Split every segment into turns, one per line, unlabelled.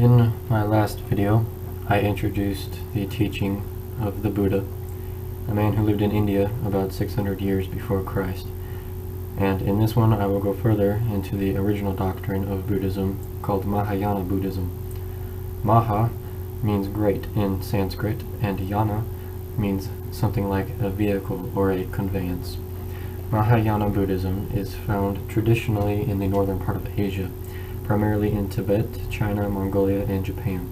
In my last video, I introduced the teaching of the Buddha, a man who lived in India about 600 years before Christ. And in this one I will go further into the original doctrine of Buddhism called Mahayana Buddhism. Maha means great in Sanskrit, and Yana means something like a vehicle or a conveyance. Mahayana Buddhism is found traditionally in the northern part of Asia, primarily in Tibet, China, Mongolia, and Japan.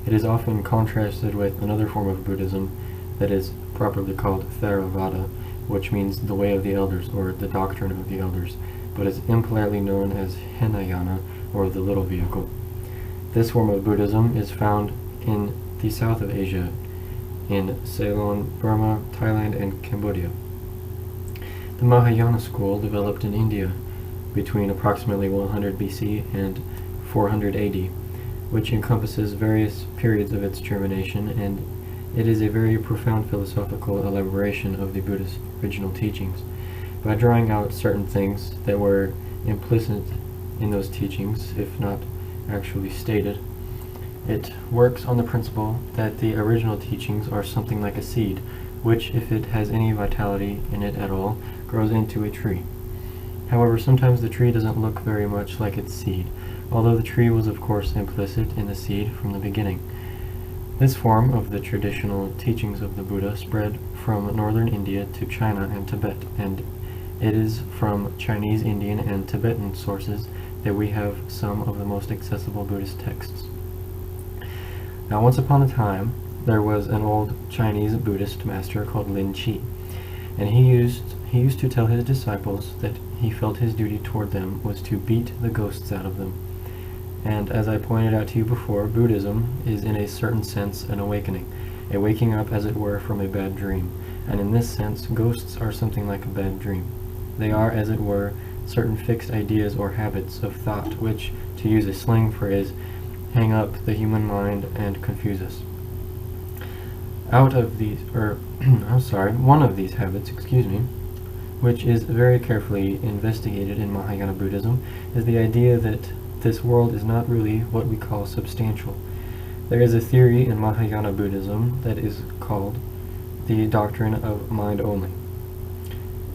It is often contrasted with another form of Buddhism that is properly called Theravada, which means the way of the elders, or the doctrine of the elders, but is impolitely known as Hinayana, or the little vehicle. This form of Buddhism is found in the south of Asia, in Ceylon, Burma, Thailand, and Cambodia. The Mahayana school developed in India between approximately 100 BC and 400 AD, which encompasses various periods of its germination, and it is a very profound philosophical elaboration of the Buddha's original teachings. By drawing out certain things that were implicit in those teachings, if not actually stated, it works on the principle that the original teachings are something like a seed, which, if it has any vitality in it at all, grows into a tree. However, sometimes the tree doesn't look very much like its seed, although the tree was of course implicit in the seed from the beginning. This form of the traditional teachings of the Buddha spread from northern India to China and Tibet, and it is from Chinese, Indian, and Tibetan sources that we have some of the most accessible Buddhist texts. Now, once upon a time, there was an old Chinese Buddhist master called Lin Chi, and he used to tell his disciples that he felt his duty toward them was to beat the ghosts out of them. And as I pointed out to you before, Buddhism is in a certain sense an awakening, a waking up as it were from a bad dream, and in this sense ghosts are something like a bad dream. They are, as it were, certain fixed ideas or habits of thought which, to use a slang phrase, hang up the human mind and confuse us. One of these habits, which is very carefully investigated in Mahayana Buddhism, is the idea that this world is not really what we call substantial. There is a theory in Mahayana Buddhism that is called the doctrine of mind only.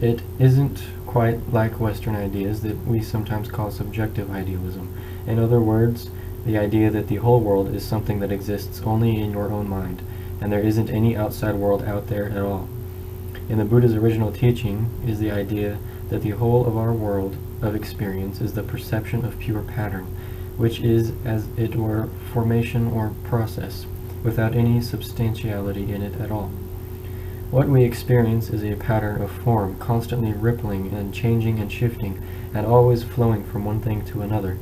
It isn't quite like Western ideas that we sometimes call subjective idealism. In other words, the idea that the whole world is something that exists only in your own mind, and there isn't any outside world out there at all. In the Buddha's original teaching is the idea that the whole of our world of experience is the perception of pure pattern, which is, as it were, formation or process, without any substantiality in it at all. What we experience is a pattern of form, constantly rippling and changing and shifting, and always flowing from one thing to another.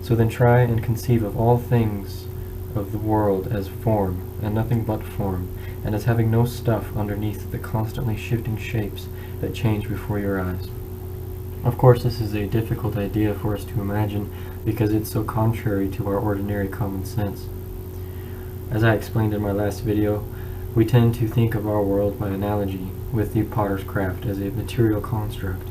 So then try and conceive of all things of the world as form, and nothing but form, and as having no stuff underneath the constantly shifting shapes that change before your eyes. Of course, this is a difficult idea for us to imagine because it's so contrary to our ordinary common sense. As I explained in my last video, we tend to think of our world by analogy with the potter's craft as a material construct.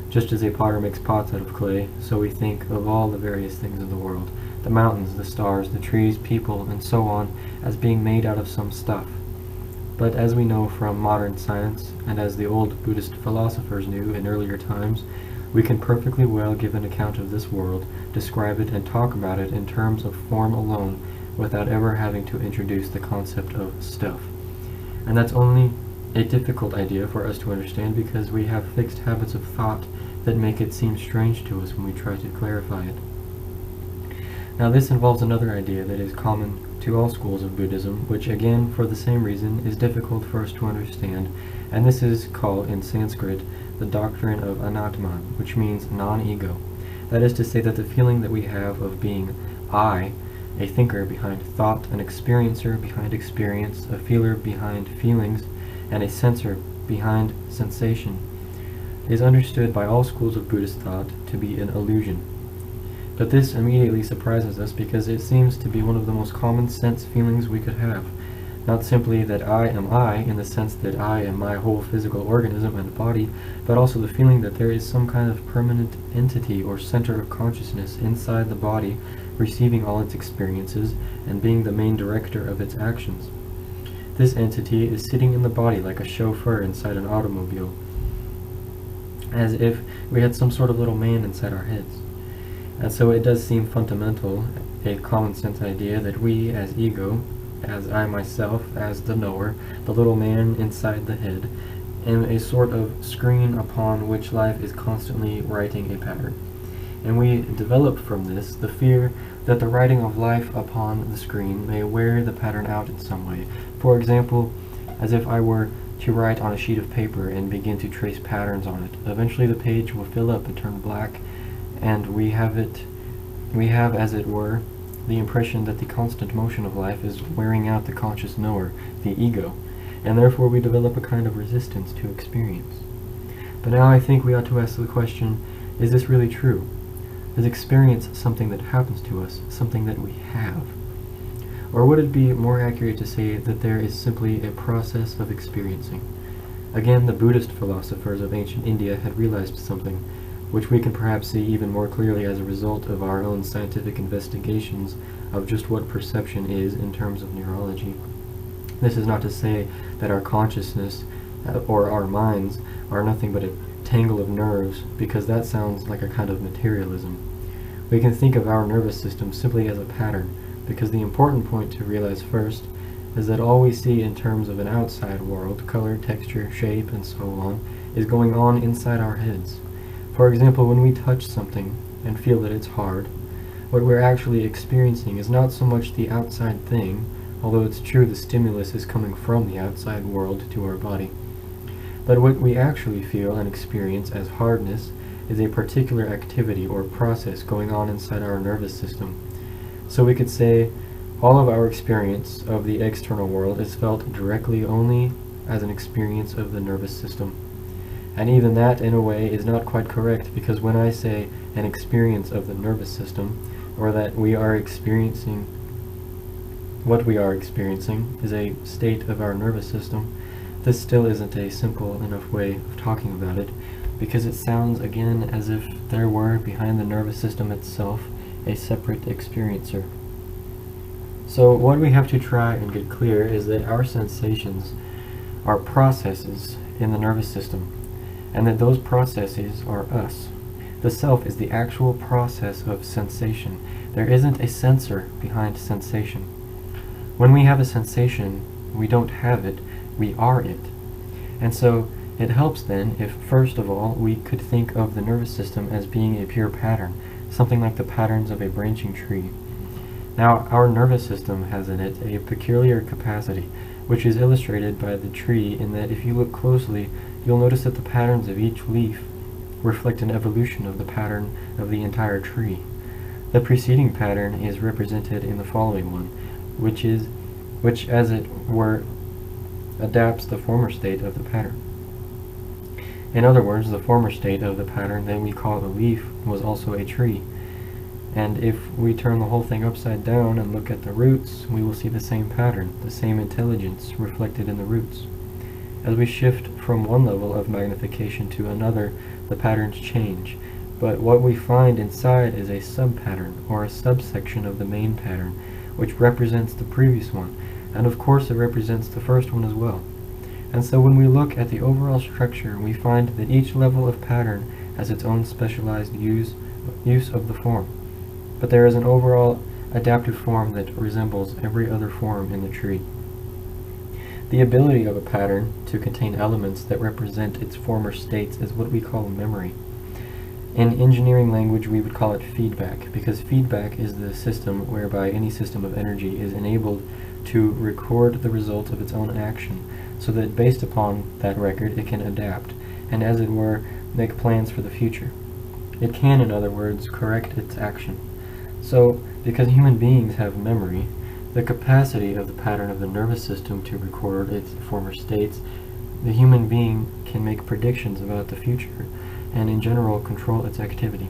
Just as a potter makes pots out of clay, so we think of all the various things in the world, the mountains, the stars, the trees, people, and so on, as being made out of some stuff. But as we know from modern science, and as the old Buddhist philosophers knew in earlier times, we can perfectly well give an account of this world, describe it, and talk about it in terms of form alone, without ever having to introduce the concept of stuff. And that's only a difficult idea for us to understand because we have fixed habits of thought that make it seem strange to us when we try to clarify it. Now, this involves another idea that is common to all schools of Buddhism, which again, for the same reason, is difficult for us to understand, and this is called, in Sanskrit, the doctrine of anatman, which means non-ego. That is to say that the feeling that we have of being I, a thinker behind thought, an experiencer behind experience, a feeler behind feelings, and a sensor behind sensation, is understood by all schools of Buddhist thought to be an illusion. But this immediately surprises us because it seems to be one of the most common sense feelings we could have. Not simply that I am I in the sense that I am my whole physical organism and body, but also the feeling that there is some kind of permanent entity or center of consciousness inside the body, receiving all its experiences and being the main director of its actions. This entity is sitting in the body like a chauffeur inside an automobile, as if we had some sort of little man inside our heads. And so it does seem fundamental, a common sense idea, that we as ego, as I myself, as the knower, the little man inside the head, am a sort of screen upon which life is constantly writing a pattern. And we develop from this the fear that the writing of life upon the screen may wear the pattern out in some way. For example, as if I were to write on a sheet of paper and begin to trace patterns on it. Eventually the page will fill up and turn black, and we have, as it were, the impression that the constant motion of life is wearing out the conscious knower, the ego, and therefore we develop a kind of resistance to experience. But now I think we ought to ask the question, is this really true? Is experience something that happens to us, something that we have? Or would it be more accurate to say that there is simply a process of experiencing? Again, the Buddhist philosophers of ancient India had realized something, which we can perhaps see even more clearly as a result of our own scientific investigations of just what perception is in terms of neurology. This is not to say that our consciousness or our minds are nothing but a tangle of nerves, because that sounds like a kind of materialism. We can think of our nervous system simply as a pattern, because the important point to realize first is that all we see in terms of an outside world, color, texture, shape, and so on, is going on inside our heads. For example, when we touch something and feel that it's hard, what we're actually experiencing is not so much the outside thing, although it's true the stimulus is coming from the outside world to our body. But what we actually feel and experience as hardness is a particular activity or process going on inside our nervous system. So we could say all of our experience of the external world is felt directly only as an experience of the nervous system. And even that, in a way, is not quite correct, because when I say an experience of the nervous system, or that we are experiencing, what we are experiencing is a state of our nervous system, this still isn't a simple enough way of talking about it, because it sounds again as if there were, behind the nervous system itself, a separate experiencer. So what we have to try and get clear is that our sensations are processes in the nervous system, and that those processes are us. The self is the actual process of sensation. There isn't a sensor behind sensation. When we have a sensation, we don't have it, we are it. And so it helps then if, first of all, we could think of the nervous system as being a pure pattern, something like the patterns of a branching tree. Now, our nervous system has in it a peculiar capacity, which is illustrated by the tree in that if you look closely, you'll notice that the patterns of each leaf reflect an evolution of the pattern of the entire tree. The preceding pattern is represented in the following one, which as it were adapts the former state of the pattern. In other words, the former state of the pattern that we call a leaf was also a tree. And if we turn the whole thing upside down and look at the roots, we will see the same pattern, the same intelligence reflected in the roots. As we shift from one level of magnification to another, the patterns change, but what we find inside is a sub-pattern, or a subsection of the main pattern, which represents the previous one, and of course it represents the first one as well. And so when we look at the overall structure, we find that each level of pattern has its own specialized use of the form. But there is an overall adaptive form that resembles every other form in the tree. The ability of a pattern to contain elements that represent its former states is what we call memory. In engineering language, we would call it feedback, because feedback is the system whereby any system of energy is enabled to record the result of its own action, so that based upon that record it can adapt, and as it were, make plans for the future. It can, in other words, correct its action. So, because human beings have memory, the capacity of the pattern of the nervous system to record its former states, the human being can make predictions about the future, and in general control its activity.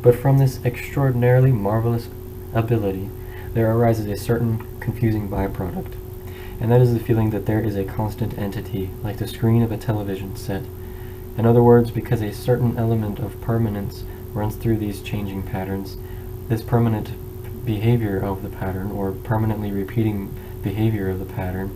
But from this extraordinarily marvelous ability, there arises a certain confusing byproduct. and that is the feeling that there is a constant entity, like the screen of a television set. In other words, because a certain element of permanence runs through these changing patterns, this permanent behavior of the pattern, or permanently repeating behavior of the pattern,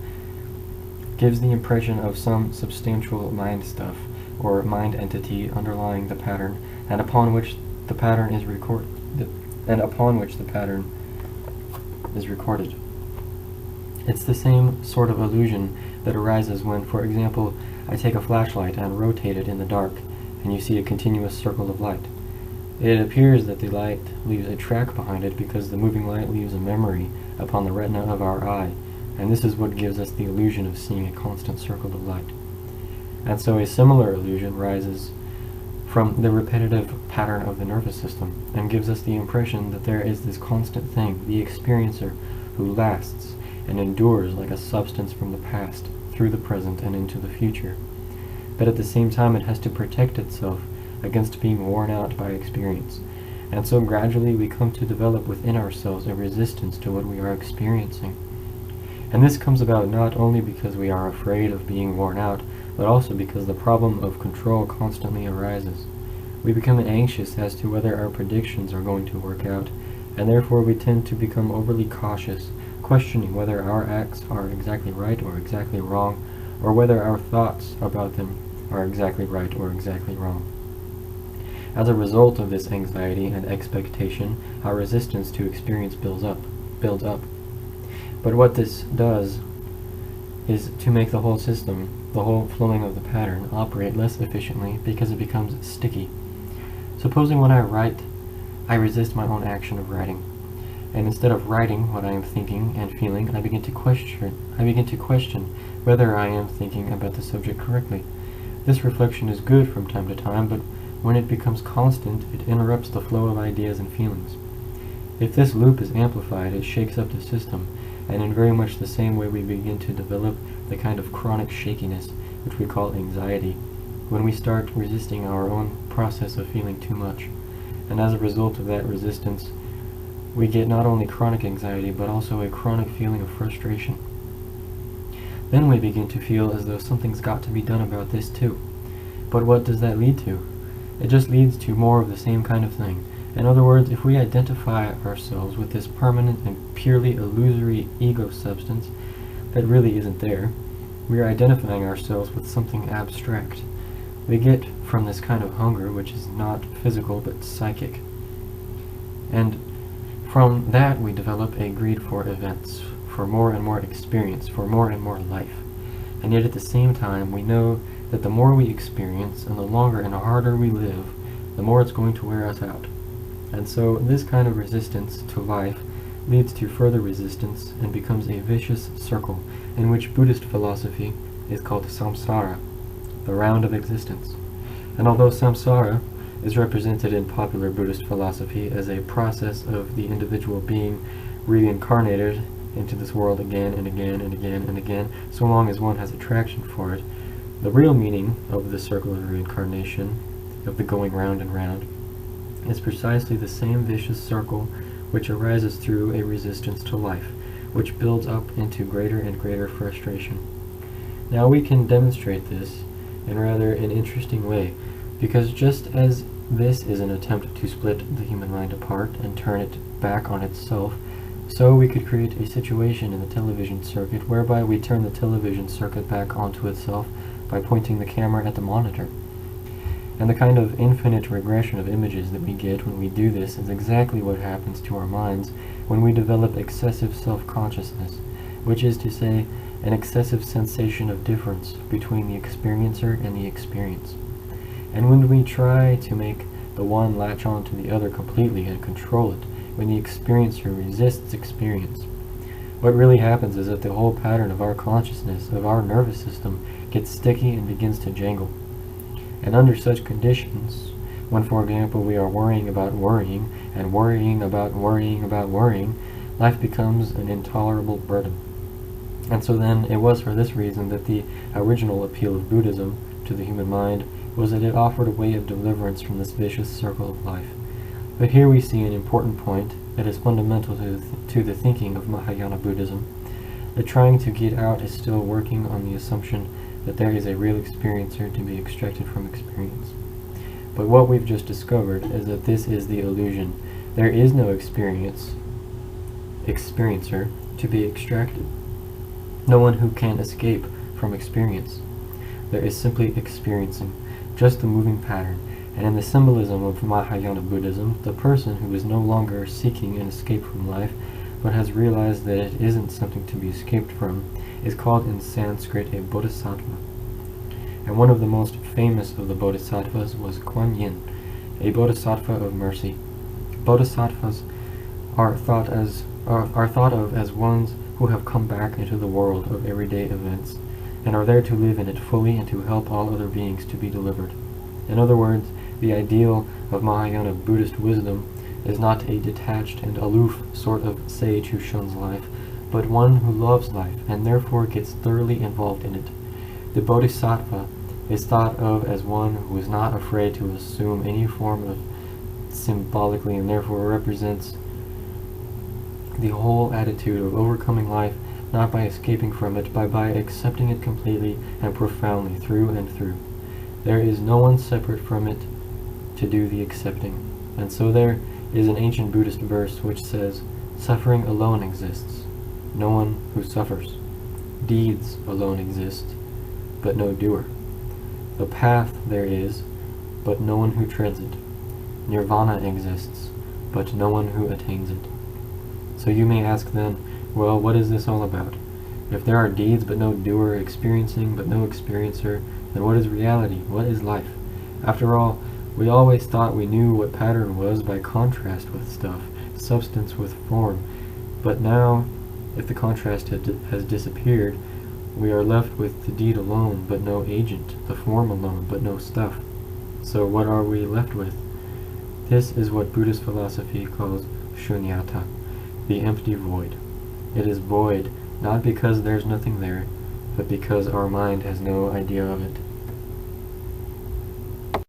gives the impression of some substantial mind stuff, or mind entity underlying the pattern, and upon which the pattern is recorded. It's the same sort of illusion that arises when, for example, I take a flashlight and rotate it in the dark, and you see a continuous circle of light. It appears that the light leaves a track behind it because the moving light leaves a memory upon the retina of our eye, and this is what gives us the illusion of seeing a constant circle of light. And so a similar illusion rises from the repetitive pattern of the nervous system, and gives us the impression that there is this constant thing, the experiencer, who lasts and endures like a substance from the past, through the present and into the future. But at the same time it has to protect itself against being worn out by experience. And so gradually we come to develop within ourselves a resistance to what we are experiencing. And this comes about not only because we are afraid of being worn out, but also because the problem of control constantly arises. We become anxious as to whether our predictions are going to work out, and therefore we tend to become overly cautious, questioning whether our acts are exactly right or exactly wrong, or whether our thoughts about them are exactly right or exactly wrong. As a result of this anxiety and expectation, our resistance to experience builds up. But what this does is to make the whole system, the whole flowing of the pattern, operate less efficiently because it becomes sticky. Supposing when I write, I resist my own action of writing, and instead of writing what I am thinking and feeling, I begin to question whether I am thinking about the subject correctly. This reflection is good from time to time, but when it becomes constant, it interrupts the flow of ideas and feelings. If this loop is amplified, it shakes up the system, and in very much the same way we begin to develop the kind of chronic shakiness which we call anxiety, when we start resisting our own process of feeling too much. And as a result of that resistance, we get not only chronic anxiety, but also a chronic feeling of frustration. Then we begin to feel as though something's got to be done about this too. But what does that lead to? It just leads to more of the same kind of thing. In other words, if we identify ourselves with this permanent and purely illusory ego substance that really isn't there, we are identifying ourselves with something abstract. We get from this kind of hunger, which is not physical but psychic. And from that we develop a greed for events, for more and more experience, for more and more life. And yet at the same time we know that the more we experience and the longer and harder we live, the more it's going to wear us out. And so this kind of resistance to life leads to further resistance and becomes a vicious circle in which Buddhist philosophy is called samsara, the round of existence. And although samsara is represented in popular Buddhist philosophy as a process of the individual being reincarnated into this world again and again and again and again, so long as one has attraction for it, the real meaning of the circle of reincarnation, of the going round and round, is precisely the same vicious circle which arises through a resistance to life, which builds up into greater and greater frustration. Now we can demonstrate this in rather an interesting way, because just as this is an attempt to split the human mind apart and turn it back on itself, so we could create a situation in the television circuit whereby we turn the television circuit back onto itself by pointing the camera at the monitor. And the kind of infinite regression of images that we get when we do this is exactly what happens to our minds when we develop excessive self-consciousness, which is to say, an excessive sensation of difference between the experiencer and the experience. And when we try to make the one latch on to the other completely and control it, when the experiencer resists experience, what really happens is that the whole pattern of our consciousness, of our nervous system, gets sticky and begins to jangle. And under such conditions, when for example we are worrying about worrying, and worrying about worrying about worrying, life becomes an intolerable burden. And so then it was for this reason that the original appeal of Buddhism to the human mind was that it offered a way of deliverance from this vicious circle of life. But here we see an important point that is fundamental to the thinking of Mahayana Buddhism, The trying to get out is still working on the assumption that there is a real experiencer to be extracted from experience. But what we've just discovered is that this is the illusion. There is no experiencer to be extracted. No one who can escape from experience. There is simply experiencing, just the moving pattern, and in the symbolism of Mahayana Buddhism, the person who is no longer seeking an escape from life, but has realized that it isn't something to be escaped from, is called in Sanskrit a bodhisattva. And one of the most famous of the bodhisattvas was Kuan Yin, a bodhisattva of mercy. Bodhisattvas are thought of as ones who have come back into the world of everyday events, and are there to live in it fully and to help all other beings to be delivered. In other words, the ideal of Mahayana Buddhist wisdom is not a detached and aloof sort of sage who shuns life, but one who loves life and therefore gets thoroughly involved in it. The bodhisattva is thought of as one who is not afraid to assume any form of symbolically and therefore represents the whole attitude of overcoming life, not by escaping from it, but by accepting it completely and profoundly through and through. There is no one separate from it to do the accepting. And so there is an ancient Buddhist verse which says, "Suffering alone exists, no one who suffers. Deeds alone exist, but no doer. The path there is, but no one who treads it. Nirvana exists, but no one who attains it." So you may ask then, well, what is this all about? If there are deeds but no doer, experiencing but no experiencer, then what is reality? What is life? After all, we always thought we knew what pattern was by contrast with stuff, substance with form. But now, if the contrast has disappeared, we are left with the deed alone but no agent, the form alone but no stuff. So what are we left with? This is what Buddhist philosophy calls shunyata, the empty void. It is void, not because there's nothing there, but because our mind has no idea of it.